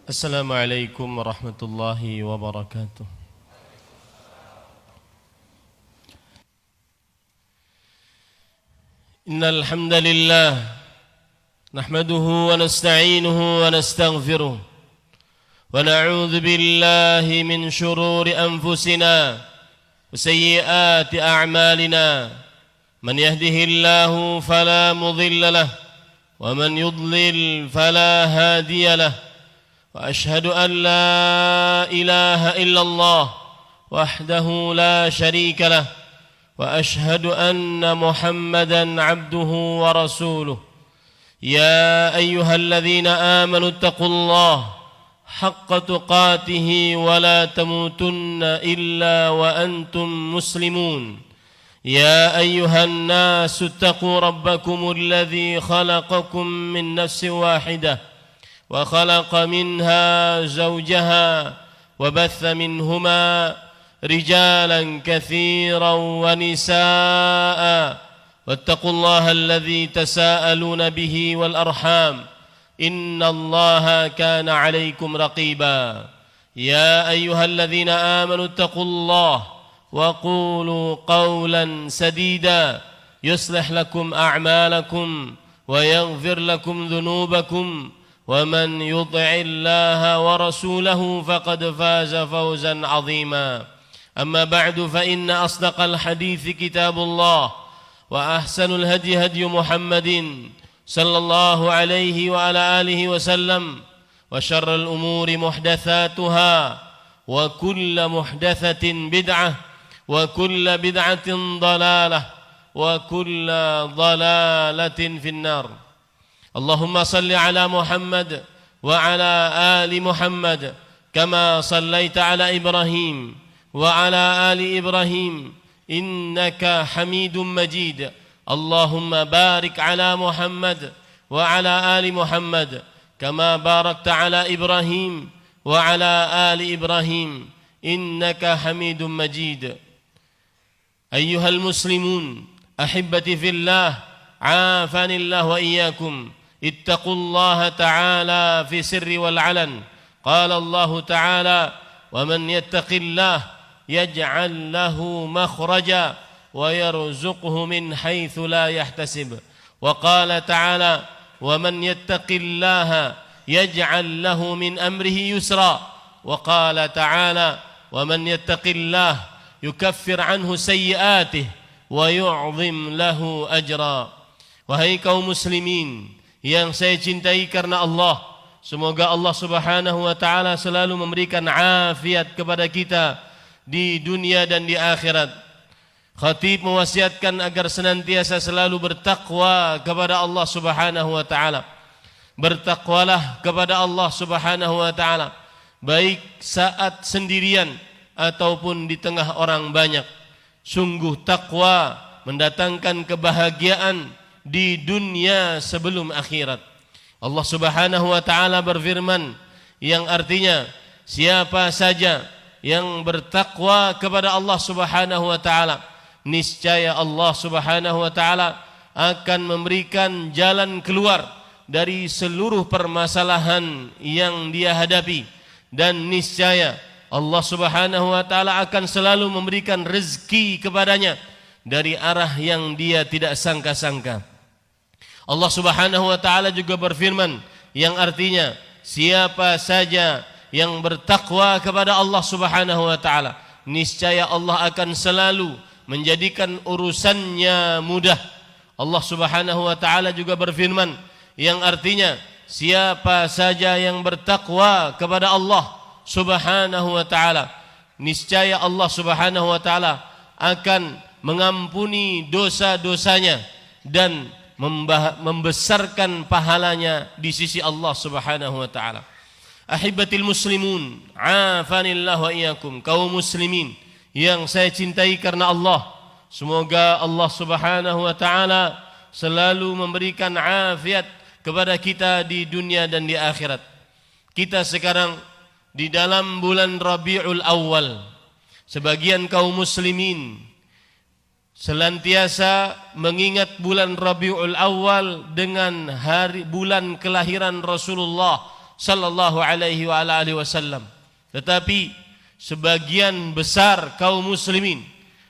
السلام عليكم ورحمة الله وبركاته. إن الحمد لله نحمده ونستعينه ونستغفره ونعوذ بالله من شرور أنفسنا وسيئات أعمالنا من يهده الله فلا مضل له ومن يضلل فلا هادي له وأشهد أن لا إله إلا الله وحده لا شريك له وأشهد أن محمدًا عبده ورسوله يا أيها الذين آمنوا اتقوا الله حق تقاته ولا تموتن إلا وأنتم مسلمون يا أيها الناس اتقوا ربكم الذي خلقكم من نفس واحدة وخلق منها زوجها وبث منهما رجالا كثيرا ونساء واتقوا الله الذي تساءلون به والأرحام إن الله كان عليكم رقيبا يا أيها الذين آمنوا اتقوا الله وقولوا قولا سديدا يصلح لكم أعمالكم ويغفر لكم ذنوبكم ومن يطع الله ورسوله فقد فاز فوزا عظيما أما بعد فإن أصدق الحديث كتاب الله وأحسن الهدي هدي محمد صلى الله عليه وعلى آله وسلم وشر الأمور محدثاتها وكل محدثة بدعة وكل بدعة ضلالة وكل ضلالة في النار اللهم صل على محمد وعلى آل محمد كما صليت على إبراهيم وعلى آل إبراهيم إنك حميد مجيد اللهم بارك على محمد وعلى آل محمد كما باركت على إبراهيم وعلى آل إبراهيم إنك حميد مجيد أيها المسلمون أحبتي في الله عافاني الله وإياكم اتقوا الله تعالى في سر والعلن قال الله تعالى ومن يتق الله يجعل له مخرجا ويرزقه من حيث لا يحتسب وقال تعالى ومن يتق الله يجعل له من أمره يسرا وقال تعالى ومن يتق الله يكفر عنه سيئاته ويعظم له أجرا. Wahai kaum muslimin yang saya cintai karena Allah, semoga Allah Subhanahu wa taala selalu memberikan afiat kepada kita di dunia dan di akhirat. Khatib mewasiatkan agar senantiasa selalu bertakwa kepada Allah Subhanahu wa taala. Bertakwalah kepada Allah Subhanahu wa taala baik saat sendirian ataupun di tengah orang banyak. Sungguh takwa mendatangkan kebahagiaan di dunia sebelum akhirat. Allah Subhanahu wa taala berfirman yang artinya siapa saja yang bertakwa kepada Allah Subhanahu wa taala, niscaya Allah Subhanahu wa taala akan memberikan jalan keluar dari seluruh permasalahan yang dia hadapi, dan niscaya Allah Subhanahu wa taala akan selalu memberikan rezeki kepadanya dari arah yang dia tidak sangka-sangka. Allah Subhanahu wa taala juga berfirman yang artinya siapa saja yang bertakwa kepada Allah Subhanahu wa taala, niscaya Allah akan selalu menjadikan urusannya mudah. Allah Subhanahu wa taala juga berfirman yang artinya siapa saja yang bertakwa kepada Allah Subhanahu wa taala, niscaya Allah Subhanahu wa taala akan mengampuni dosa-dosanya dan membesarkan pahalanya di sisi Allah Subhanahu wa taala. Ahibatil muslimun, afanillah wa iyyakum, kaum muslimin yang saya cintai karena Allah, semoga Allah Subhanahu wa taala selalu memberikan afiat kepada kita di dunia dan di akhirat. Kita sekarang di dalam bulan Rabiul Awal. Sebagian kaum muslimin senantiasa mengingat bulan Rabiul Awal dengan bulan kelahiran Rasulullah sallallahu alaihi wa ala alihi wasallam. Tetapi sebagian besar kaum muslimin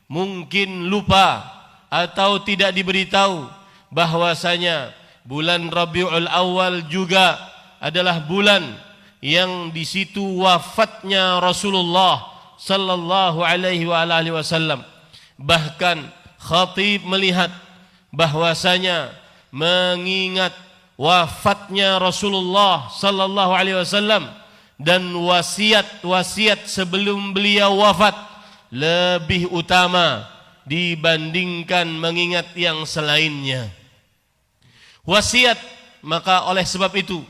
mungkin lupa atau tidak diberitahu bahwasanya bulan Rabiul Awal juga adalah bulan yang di situ wafatnya Rasulullah sallallahu alaihi wa ala alihi wasallam. Bahkan khatib melihat bahwasanya mengingat wafatnya Rasulullah sallallahu alaihi wasallam dan wasiat-wasiat sebelum beliau wafat lebih utama dibandingkan mengingat yang selainnya. Wasiat, maka oleh sebab itu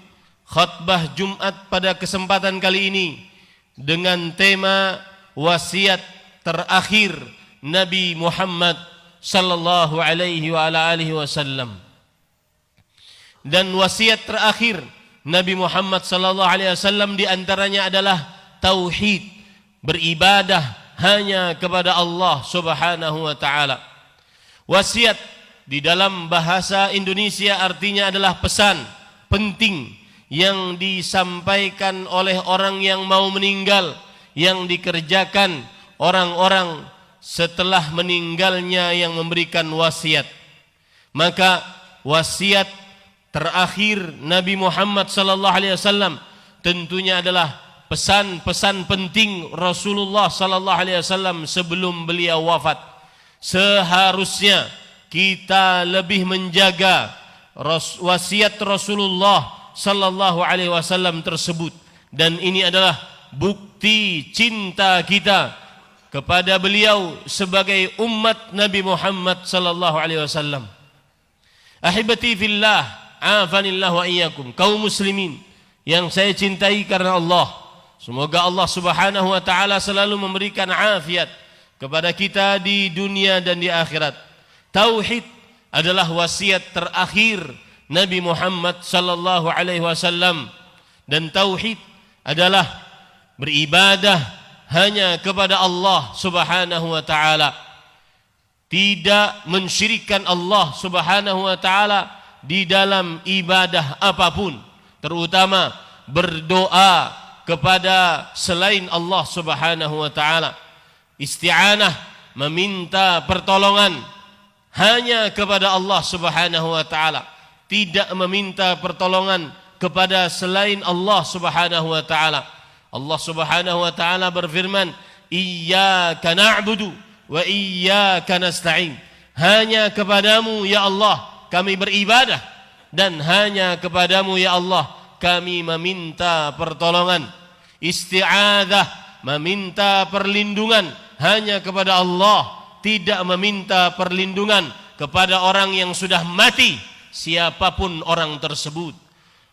khutbah Jumat pada kesempatan kali ini dengan tema wasiat terakhir Nabi Muhammad sallallahu alaihi wa ala alihi wasallam. Dan wasiat terakhir Nabi Muhammad sallallahu alaihi wasallam di antaranya adalah tauhid, beribadah hanya kepada Allah Subhanahu wa taala. Wasiat di dalam bahasa Indonesia artinya adalah pesan penting yang disampaikan oleh orang yang mau meninggal, yang dikerjakan orang-orang setelah meninggalnya yang memberikan wasiat. Maka wasiat terakhir Nabi Muhammad sallallahu alaihi wasallam tentunya adalah pesan-pesan penting Rasulullah sallallahu alaihi wasallam sebelum beliau wafat. Seharusnya kita lebih menjaga wasiat Rasulullah sallallahu alaihi wasallam tersebut, dan ini adalah bukti cinta kita kepada beliau sebagai umat Nabi Muhammad sallallahu alaihi wasallam. Ahibati fillah, afanillah wa iyyakum, kaum muslimin yang saya cintai karena Allah. Semoga Allah Subhanahu wa taala selalu memberikan afiat kepada kita di dunia dan di akhirat. Tauhid adalah wasiat terakhir Nabi Muhammad sallallahu alaihi wasallam, dan tauhid adalah beribadah hanya kepada Allah Subhanahu wa taala. Tidak mensyirikkan Allah Subhanahu wa taala di dalam ibadah apapun, terutama berdoa kepada selain Allah Subhanahu wa taala. Isti'anah, meminta pertolongan hanya kepada Allah Subhanahu wa taala, tidak meminta pertolongan kepada selain Allah Subhanahu wa taala. Allah Subhanahu wa taala berfirman, "Iyyaka na'budu wa iyyaka nasta'in." Hanya kepadamu ya Allah kami beribadah, dan hanya kepadamu ya Allah kami meminta pertolongan. Isti'adzah, meminta perlindungan hanya kepada Allah, tidak meminta perlindungan kepada orang yang sudah mati, siapapun orang tersebut.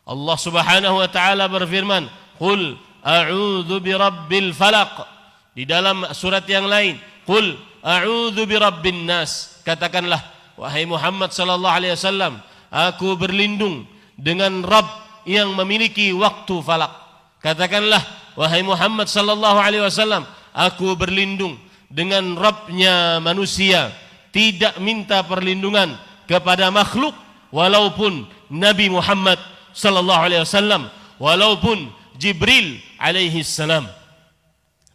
Allah Subhanahu wa taala berfirman, "Qul a'udzu birabbil falaq." Di dalam surat yang lain, "Qul a'udzu birabbin nas." Katakanlah, wahai Muhammad sallallahu alaihi wasallam, aku berlindung dengan Rabb yang memiliki waktu falak. Katakanlah, wahai Muhammad sallallahu alaihi wasallam, aku berlindung dengan Rabbnya manusia, tidak minta perlindungan kepada makhluk, walaupun Nabi Muhammad sallallahu alaihi wasallam, walaupun Jibril alaihi salam.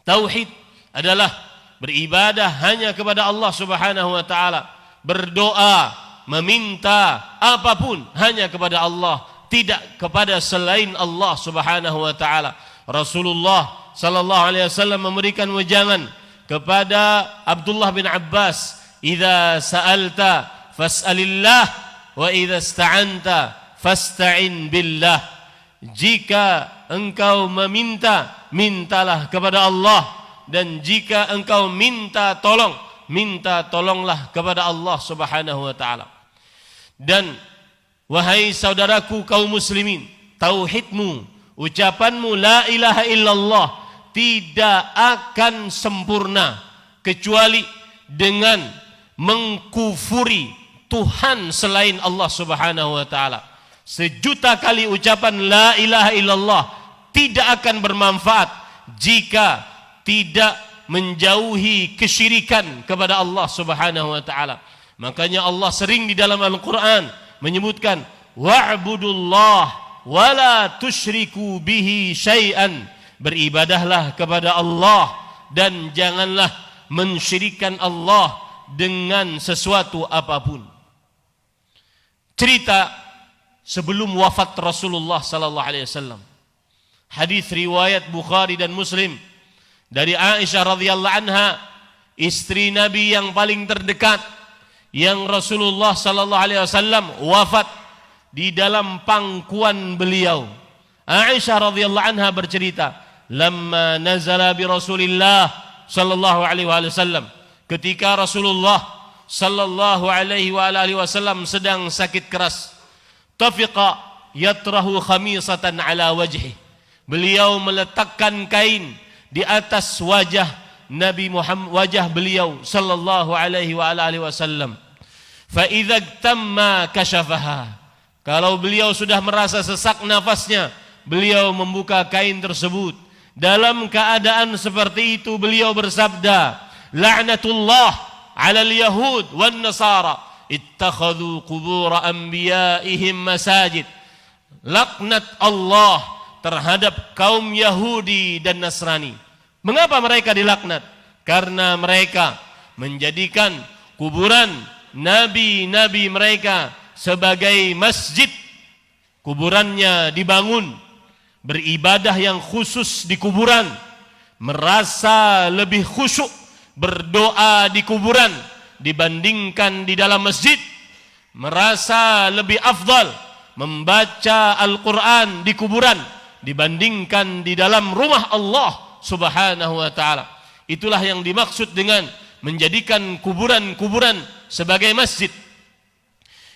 Tauhid adalah beribadah hanya kepada Allah Subhanahu wa taala, berdoa, meminta apapun hanya kepada Allah, tidak kepada selain Allah Subhanahu wa taala. Rasulullah sallallahu alaihi wasallam memberikan wejangan kepada Abdullah bin Abbas, "Idza sa'alta fas'alillah wa idza ista'anta fasta'in billah." Jika engkau meminta, mintalah kepada Allah, dan jika engkau minta tolong, minta tolonglah kepada Allah Subhanahu wa taala. Dan wahai saudaraku kaum muslimin, tauhidmu, ucapanmu la ilaha illallah tidak akan sempurna kecuali dengan mengkufuri Tuhan selain Allah Subhanahu wa taala. Sejuta kali ucapan la ilaha illallah tidak akan bermanfaat jika tidak menjauhi kesyirikan kepada Allah Subhanahu wa taala. Makanya Allah sering di dalam Al-Qur'an menyebutkan wa'budullah wala tusyriku bihi syai'an. Beribadahlah kepada Allah dan janganlah mensyirikkan Allah dengan sesuatu apapun. Cerita sebelum wafat Rasulullah sallallahu alaihi wasallam. Hadis riwayat Bukhari dan Muslim dari Aisyah radhiyallahu anha, istri Nabi yang paling terdekat, yang Rasulullah sallallahu alaihi wasallam wafat di dalam pangkuan beliau. Aisyah radhiyallahu anha bercerita, "Lamma nazala bi Rasulillah sallallahu alaihi wasallam," ketika Rasulullah sallallahu alaihi wasallam sedang sakit keras, tafiqa yatrahu khamisatan ala wajhi. Beliau meletakkan kain di atas wajah Nabi Muhammad, wajah beliau sallallahu alaihi wasallam. Fa idza tamma kashafaha. Kalau beliau sudah merasa sesak nafasnya, beliau membuka kain tersebut. Dalam keadaan seperti itu beliau bersabda, "La'natullah 'alal yahud wan nasara ittakhadhu qubur anbiya'ihim masajid." Laknat Allah terhadap kaum Yahudi dan Nasrani. Mengapa mereka dilaknat? Karena mereka menjadikan kuburan nabi-nabi mereka sebagai masjid. Kuburannya dibangun, beribadah yang khusus di kuburan, merasa lebih khusyuk berdoa di kuburan dibandingkan di dalam masjid, merasa lebih afdal membaca Al-Quran di kuburan dibandingkan di dalam rumah Allah subhanahu wa ta'ala. Itulah yang dimaksud dengan menjadikan kuburan-kuburan sebagai masjid.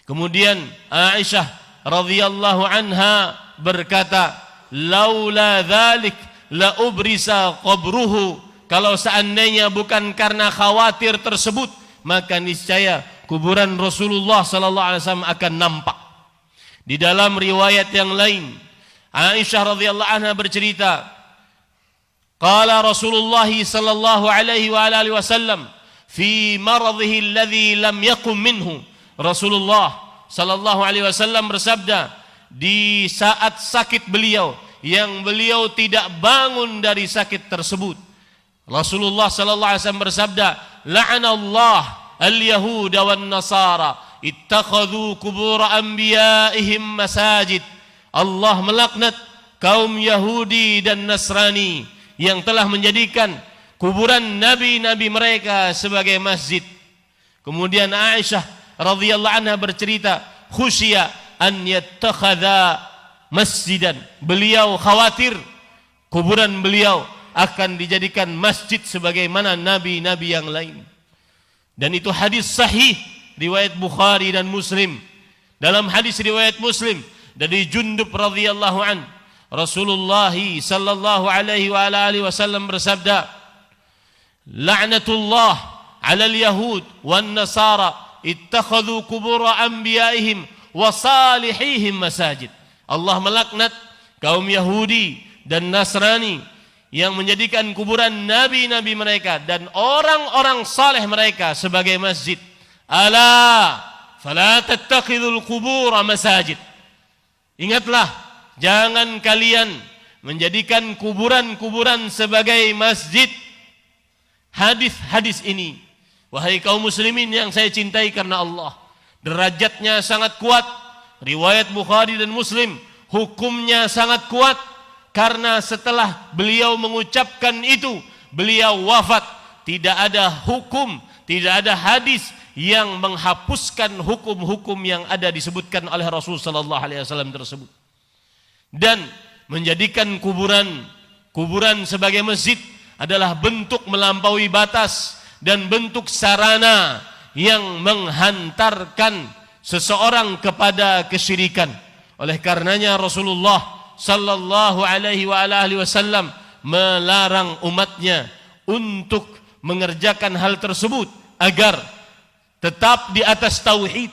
Kemudian Aisyah radhiyallahu anha berkata, "Laula dzalik la ubrisa qabruhu." Kalau seandainya bukan karena khawatir tersebut, maka niscaya kuburan Rasulullah sallallahu alaihi wasallam akan nampak. Di dalam riwayat yang lain, Aisyah radhiyallahu anha bercerita, qala Rasulullah sallallahu alaihi wasallam fi maradhihi alladhi lam yaqum minhu. Rasulullah sallallahu alaihi wasallam bersabda di saat sakit beliau yang beliau tidak bangun dari sakit tersebut. Rasulullah sallallahu alaihi wasallam bersabda, "La'anallah al-yahuda wan nasara ittakhadhu qubur anbiya'ihim masajid." Allah melaknat kaum Yahudi dan Nasrani yang telah menjadikan kuburan nabi-nabi mereka sebagai masjid. Kemudian Aisyah radhiyallahu anha bercerita, "Khusya an yattakhadha masjidan." Beliau khawatir kuburan beliau akan dijadikan masjid sebagaimana nabi-nabi yang lain. Dan itu hadis sahih riwayat Bukhari dan Muslim. Dalam hadis riwayat Muslim dari Jundub radhiyallahu an, Rasulullah sallallahu alaihi wasallam bersabda, "La'natullah 'alal yahud wan nasara ittakhadhu qubur anbiya'ihim wa salihihim masajid." Allah melaknat kaum Yahudi dan Nasrani yang menjadikan kuburan nabi-nabi mereka dan orang-orang saleh mereka sebagai masjid. Ala fala tattakhidul qubur masajid. Ingatlah, jangan kalian menjadikan kuburan-kuburan sebagai masjid. Hadis-hadis ini, wahai kaum muslimin yang saya cintai karena Allah, derajatnya sangat kuat. Riwayat Bukhari dan Muslim, hukumnya sangat kuat karena setelah beliau mengucapkan itu, beliau wafat. Tidak ada hukum, tidak ada hadis yang menghapuskan hukum-hukum yang ada disebutkan oleh Rasul sallallahu alaihi wasallam tersebut. Dan menjadikan kuburan sebagai masjid adalah bentuk melampaui batas dan bentuk sarana yang menghantarkan seseorang kepada kesyirikan. Oleh karenanya Rasulullah sallallahu alaihi wasallam melarang umatnya untuk mengerjakan hal tersebut agar tetap di atas tauhid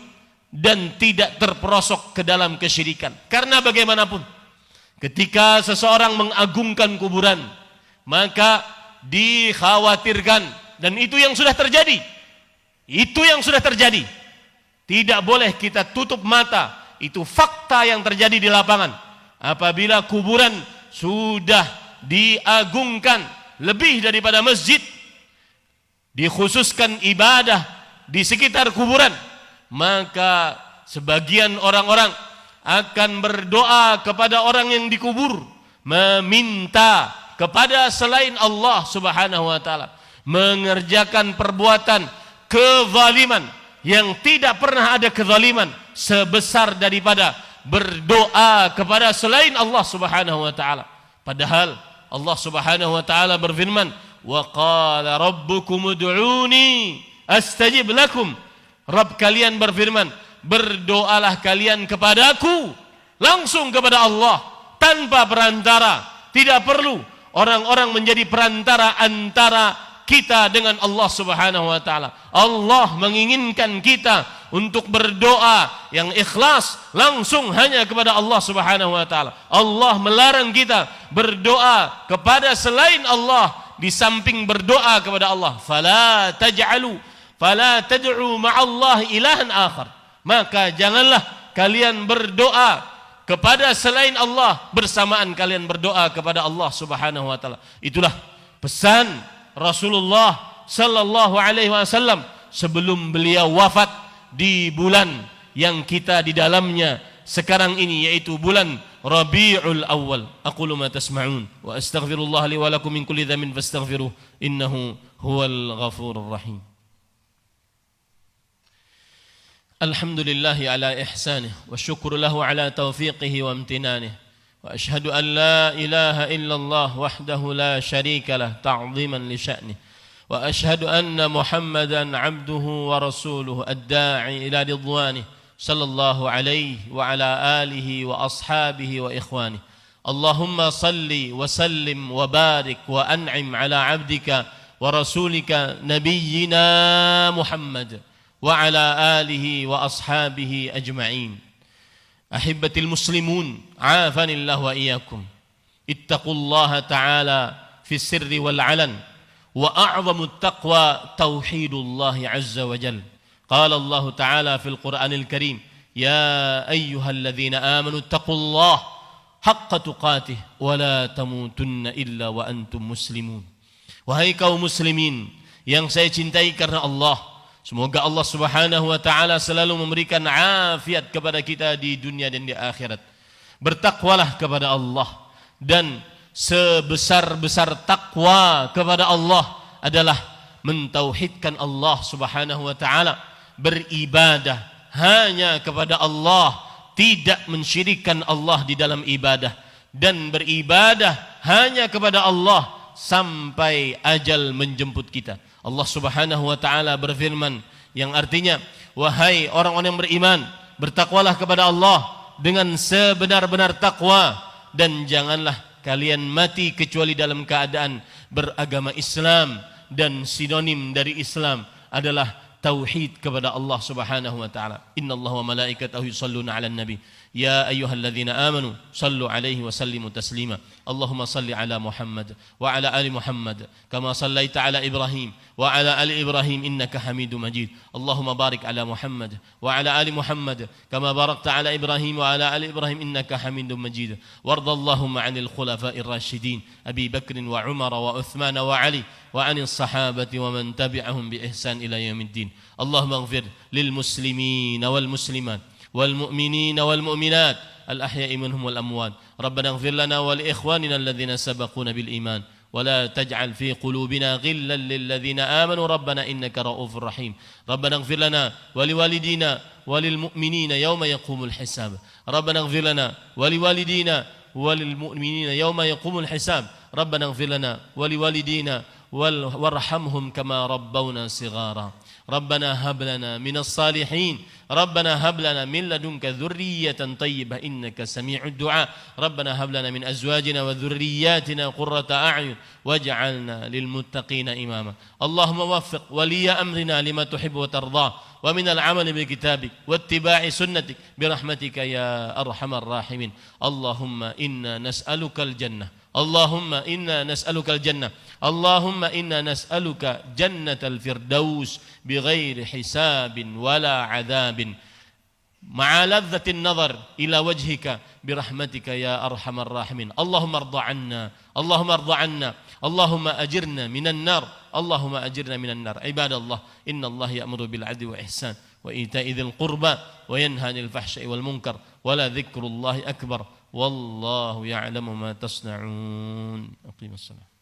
dan tidak terperosok ke dalam kesyirikan. Karena bagaimanapun, ketika seseorang mengagungkan kuburan, maka dikhawatirkan, dan itu yang sudah terjadi. Itu yang sudah terjadi. Tidak boleh kita tutup mata. Itu fakta yang terjadi di lapangan. apabila kuburan sudah diagungkan lebih daripada masjid, dikhususkan ibadah di sekitar kuburan, maka sebagian orang-orang akan berdoa kepada orang yang dikubur, meminta kepada selain Allah Subhanahu wa taala, mengerjakan perbuatan kezaliman yang tidak pernah ada kezaliman sebesar daripada berdoa kepada selain Allah Subhanahu wa taala. Padahal Allah Subhanahu wa taala berfirman, "Wa qala rabbukum ud'uni astajib lakum." Rabb kalian berfirman, berdoalah kalian kepadaku, langsung kepada Allah tanpa perantara. Tidak perlu orang-orang menjadi perantara antara kita dengan Allah Subhanahu wa taala. Allah menginginkan kita untuk berdoa yang ikhlas langsung hanya kepada Allah Subhanahu wa taala. Allah melarang kita berdoa kepada selain Allah di samping berdoa kepada Allah. Fala tad'u ma'allahi ilahan akhar. Maka janganlah kalian berdoa kepada selain Allah bersamaan kalian berdoa kepada Allah Subhanahu wa taala. Itulah pesan Rasulullah sallallahu alaihi wasallam sebelum beliau wafat di bulan yang kita di dalamnya sekarang ini, yaitu bulan Rabiul Awal. Aqulu ma tasma'un wa astaghfirullah li wa lakum min kulli dhanbin fastaghfiruh innahu huwal ghafurur rahim. Alhamdulillahi ala ihsanih wa syukru lahu ala taufiqihi wa amtinanih. وأشهد أن لا إله إلا الله وحده لا شريك له تعظيما لشأنه وأشهد أن محمدا عبده ورسوله الداعي إلى رضوانه صلى الله عليه وعلى آله وأصحابه وإخوانه اللهم صل وسلم وبارك وأنعم على عبدك ورسولك نبينا محمد وعلى آله وأصحابه أجمعين. أحبتي المسلمون عافاني الله وإياكم اتقوا الله تعالى في السر والعلن وأعظم التقوى توحيد الله عز وجل. قال الله تعالى في القرآن الكريم يا أيها الذين آمنوا اتقوا الله حق تقاته ولا تموتن إلا وأنتم مسلمون. Wahai kaum muslimin yang saya cintai karena Allah, semoga Allah Subhanahu wa taala selalu memberikan afiat kepada kita di dunia dan di akhirat. Bertakwalah kepada Allah, dan sebesar-besar takwa kepada Allah adalah mentauhidkan Allah Subhanahu wa taala, beribadah hanya kepada Allah, tidak mensyirikkan Allah di dalam ibadah, dan beribadah hanya kepada Allah sampai ajal menjemput kita. Allah Subhanahu wa taala berfirman yang artinya, wahai orang-orang yang beriman, bertakwalah kepada Allah dengan sebenar-benar takwa, dan janganlah kalian mati kecuali dalam keadaan beragama Islam, dan sinonim dari Islam adalah tauhid kepada Allah Subhanahu wa taala. Innallaha wa malaikatahu yusholluna 'alan nabi ya ayyuhalladzina amanu sallu 'alaihi wa sallimu taslima. Allahumma salli 'ala Muhammad wa 'ala ali Muhammad kama sallaita 'ala Ibrahim wa 'ala ali Ibrahim innaka Hamidum Majid. Allahumma barik 'ala Muhammad wa 'ala ali Muhammad kama barakta 'ala Ibrahim wa 'ala ali Ibrahim innaka Hamidum Majid. Wardallahumma 'anil khulafa'ir rasyidin Abi Bakr wa Umar wa Uthman wa Ali wa 'anil sahabati wa man tabi'ahum bi ihsan ila yaumiddin. Allahumma ighfir lil muslimin wal muslimat wal mu'minin wal mu'minat al ahya'i minhum wal amwat. Rabbana ighfir lana wa li ikhwanina alladhina sabaquna bil iman wa la taj'al fi qulubina ghillan lil ladzina amanu rabbana innaka ra'ufur rahim. Rabbana ighfir lana wa li walidina wa lil mu'minina yawma yaqumul hisab. Rabbana ighfir lana wa li walidina wa lil mu'minina yawma yaqumul hisab. Rabbana ighfir lana wa li walidina warhamhum kama rabbawna sighara. ربنا هب لنا من الصالحين ربنا هب لنا من لدنك ذرية طيبة إنك سميع الدعاء ربنا هب لنا من أزواجنا وذرياتنا قرة أعين واجعلنا للمتقين إماما. اللهم وفق ولي أمرنا لما تحب وترضاه ومن العمل بكتابك واتباع سنتك برحمتك يا أرحم الراحمين. اللهم إنا نسألك الجنة اللهم إنا نسألك الجنة اللهم إنا نسألك جنة الفردوس بغير حساب ولا عذاب ma'a ladzatin nazar ila wajhika birahmatika ya arhamar rahimin. Allahumma arda 'anna, Allahumma arda 'anna, Allahumma ajirna minan nar, Allahumma ajirna minan nar. Ibadallah, innallaha ya'muru bil 'adli wa ihsan wa ita'i dzil qurba wa yanha 'anil fahsya'i wal munkar wa la dzikrullahi akbar wallahu ya'lamu ma tasna'un. Aqimus salat.